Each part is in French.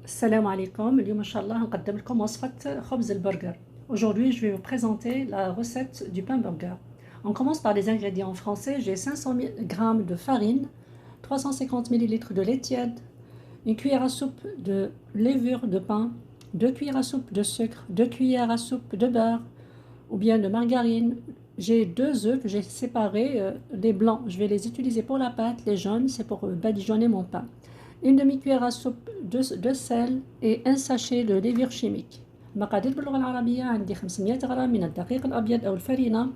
السلام عليكم. اليوم إن شاء الله هنقدم لكم وصفة خبز البرجر. Aujourd'hui, je vais vous présenter la recette du pain burger. On commence par les ingrédients français. J'ai 500 g de farine, 350 ml de lait tiède, une cuillère à soupe de levure de pain, 2 cuillères à soupe de sucre, 2 cuillères à soupe de beurre ou bien de margarine. J'ai 2 œufs que j'ai séparés, les blancs, je vais les utiliser pour la pâte, les jaunes, c'est pour badigeonner mon pain. Une demi-cuillère à soupe de sel et un sachet de levure chimique. المقادير باللغة العربية: عندي 500 غرام من الدقيق الأبيض أو الفرينة،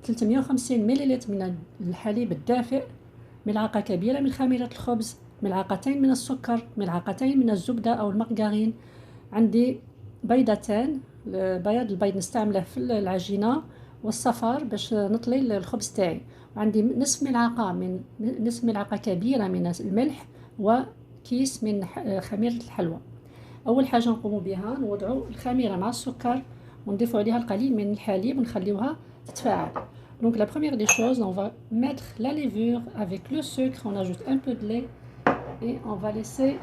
350 ملل من الحليب الدافئ، ملعقة كبيرة من خميرة الخبز، ملعقتين من السكر، ملعقتين من الزبدة أو المارغرين. عندي بيضتين، بياض البيض نستعمله في العجينة والصفار باش نطلي الخبز تاعي. وعندي نصف ملعقة كبيرة من الملح وكيس من خميرة الحلوى. أول حاجة نقوم بها نوضعوا الخميرة مع السكر ونضيفوا عليها القليل من الحليب ونخليوها تتفاعل. Donc la première des choses, on va mettre la levure avec le sucre, on ajoute un peu de lait et on va laisser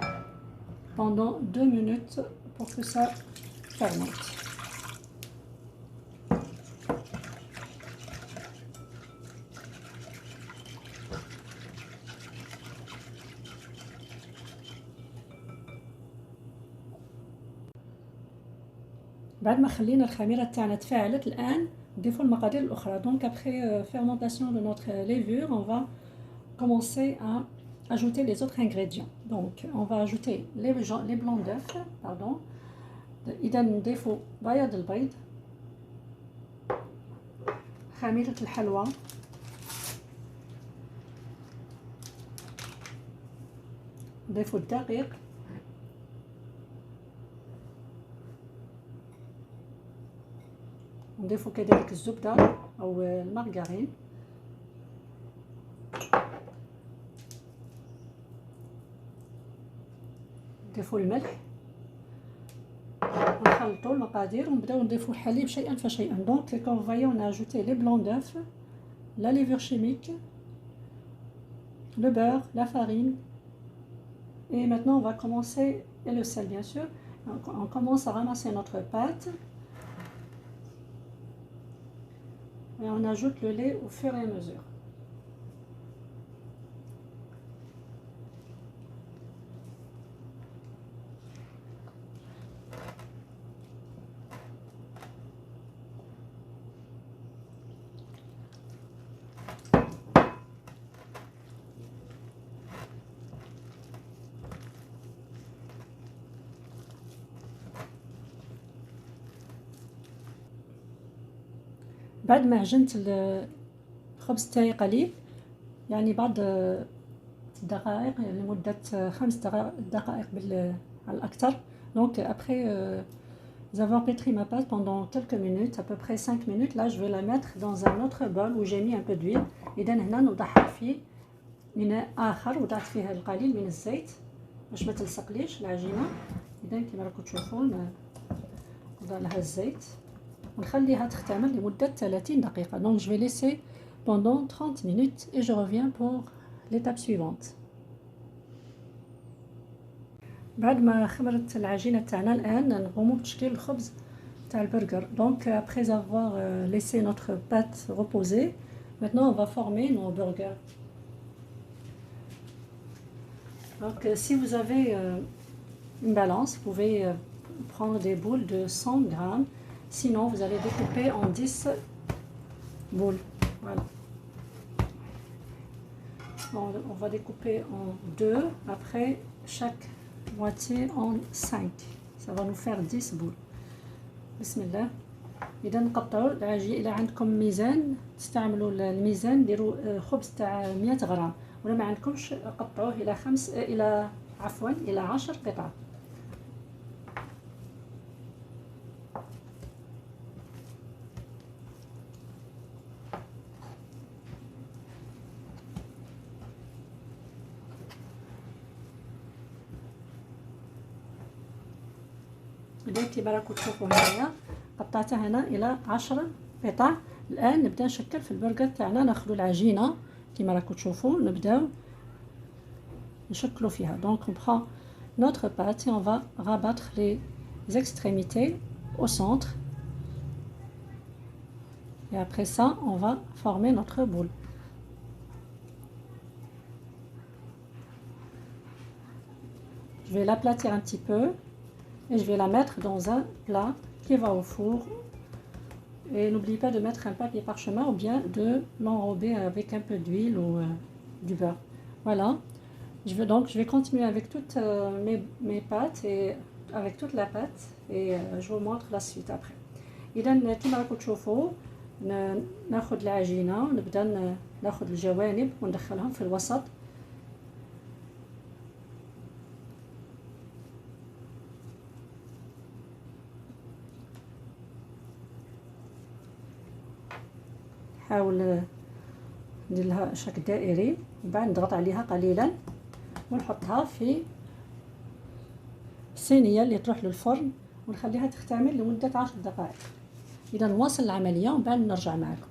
pendant 2 minutes pour que ça fermente. بعد ما خلينا الخميرة تاعنا تفاعلت، الآن نضيفوا المقادير الأخرى. Donc après fermentation de notre levure, on va commencer à ajouter les autres ingrédients. Donc on va ajouter les blancs d'œufs, pardon. إذا نضيفوا بياض البيض، خميرة الحلوى، نضيفوا الدقيق، نضيفوا كذلك الزبدة أو المارغرين، نضيفوا الملح، نخلطوا المقادير ونبداو نضيفوا الحليب شيئا فشيئا. Donc comme vous voyez, on a ajouté les blancs d'œufs, la levure chimique, le beurre, la farine et maintenant on va commencer, et le sel bien sûr. On commence à ramasser notre pâte et on ajoute le lait au fur et à mesure. بعد ما عجنت الخبز تاعي قليل، يعني بعد دقائق، لمدة 5 دقائق على الأكثر. Donc après avoir pétri ma pâte pendant quelques minutes, à peu près 5 minutes, là je vais la mettre dans un autre bol où j'ai mis un peu d'huile. إذا هنا نوضعها في إناء آخر، وضعت فيها القليل من الزيت باش ما تلصقليش العجينة. إذا كما راكم تشوفون نوضع لها الزيت ونخليها تختمر لمدة 30 دقيقة. Donc je vais laisser pendant 30 minutes et je reviens pour l'étape suivante. بعد ما خمرت العجينة تاعنا، الآن نقوم بتشكيل الخبز تاع البرجر. Donc après avoir laissé notre pâte reposer, maintenant on va former nos burgers. Donc si vous avez une balance, vous pouvez prendre des boules de 100 grammes. Sinon, vous allez découper en 10 boules. Voilà. On va découper en 2, après chaque moitié en 5. Ça va nous faire 10 boules. Bismillah. إذا نقطعوا العجين. إذا عندكم ميزان تستعملوا الميزان، ديروا خبز تاع 100 غرام، ولا ما عندكمش قطعوه إلى 10 قطع. إذا كيما راكم تشوفوا معايا قطعتها هنا إلى 10 قطع. الآن نبدأ نشكل في البرجر تاعنا. ناخذ العجينة كيما راكم تشوفوا، نبداو نشكلوا فيها. Donc on prend notre pâte et on va rabattre les extrémités au centre. Et après ça, on va former notre boule. Je vais l'aplatir un petit peu et je vais la mettre dans un plat qui va au four. Et n'oubliez pas de mettre un papier parchemin ou bien de l'enrober avec un peu d'huile ou du beurre. Voilà. Je vais continuer avec toutes mes pâtes et avec toute la pâte et je vous montre la suite après. إذا كما راكم تشوفوا ناخذ العجينة ونبدأ ناخذ الجوانب وندخلهم في الوسط. نحاول ندير لها شكل دائري ومن بعد نضغط عليها قليلا ونحطها في الصينية اللي تروح للفرن ونخليها تختمر لمدة 10 دقائق. إذا نواصل العملية ومن بعد نرجع معكم.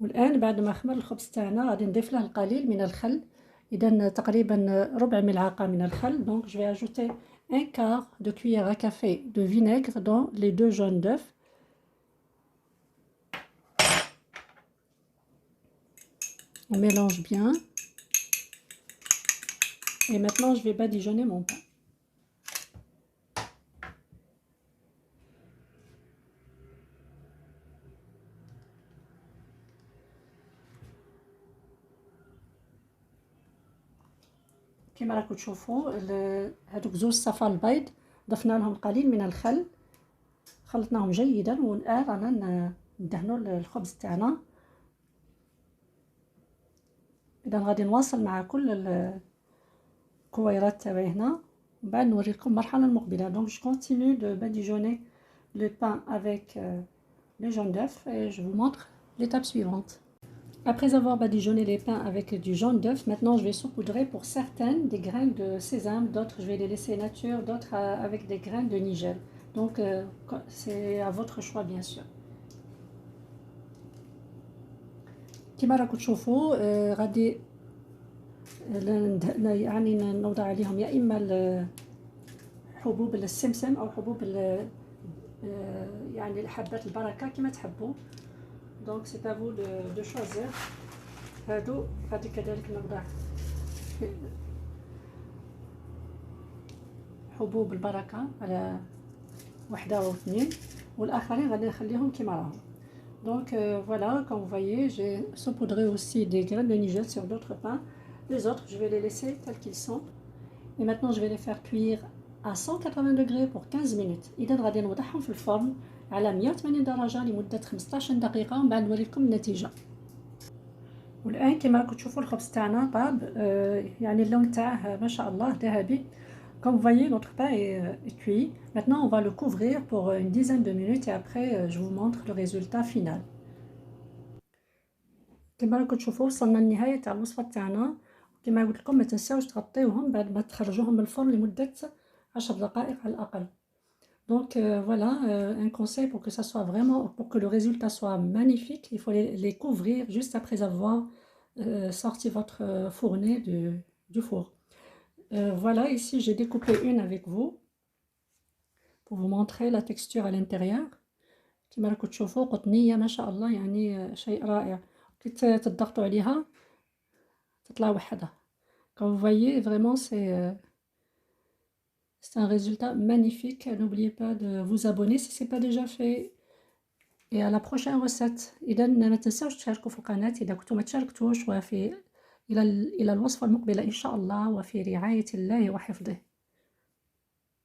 والآن بعد ما خمر الخبز تاعنا غادي نضيف له القليل من الخل. إذا تقريبا ربع ملعقة من الخل. Donc je vais ajouter un quart de cuillère à café de vinaigre dans les 2 jaunes d'œufs. On mélange bien. Et maintenant je vais badigeonner mon pain. كما راكم تشوفوا هذوك زوج صفار البيض ضفنا لهم قليل من الخل، خلطناهم جيدا والان رانا ندهنوا الخبز تاعنا. اذا غادي نواصل مع كل الكويرات تاعي هنا ومن بعد نوريكم المرحله المقبله. دونك جو كونتينيو دو باديجونner le pain avec les jaunes d'œufs et je vous montre l'étape suivante. Après avoir badigeonné les pains avec du jaune d'œuf, maintenant je vais saupoudrer pour certaines des graines de sésame, d'autres je vais les laisser nature, d'autres avec des graines de nigel. Donc c'est à votre choix bien sûr. كما راكم تشوفوا غادي يعني نوضع عليهم يا اما حبوب السمسم او حبوب يعني حبات البركه كما تحبوا. دونك سي ا فو دو شوزير. هادو غادي كذلك نوضع حبوب البركه على وحده او اثنين والاخرين غادي نخليهم كما راهم. Donc voilà, comme vous voyez, j'ai saupoudré aussi des graines de nigel sur d'autres pains. Les autres, je vais les laisser tels qu'ils sont. Et maintenant, je vais les faire cuire à 180 degrés pour 15 minutes. إذا غادي نوضعهم في الفرن على 180 درجة لمدة 15 دقيقة ومن بعد نوريكم النتيجة. والآن كما راكم تشوفوا الخبز تاعنا طاب، يعني اللون تاعه ما شاء الله ذهبي. Comme vous voyez, notre pain est cuit. Maintenant, on va le couvrir pour une dizaine de minutes et après, je vous montre le résultat final. كما راكم تشوفوا وصلنا للنهاية تاع الوصفة تاعنا. كما قلت لكم ما تنساوش تغطيوهم بعد ما تخرجوهم من الفرن لمدة 10 دقائق على الأقل. Donc voilà, un conseil pour que ça soit vraiment, pour que le résultat soit magnifique, il faut les couvrir juste après avoir sorti votre fournées du four. Voilà, ici j'ai découpé une avec vous pour vous montrer la texture à l'intérieur. كما راكم تشوفوا قطنية ما شاء الله، يعني شيء رائع. كي تضغطوا عليها تطلع وحدها. Comme vous voyez, vraiment c'est un résultat magnifique. N'oubliez pas de vous abonner si ce n'est pas déjà fait. Et à la prochaine recette. إذا ما تنساوش تشاركوا في القناة إذا كنتم ما تشاركتوش. وفي إلى الوصفة المقبلة إن شاء الله، وفي رعاية الله وحفظه.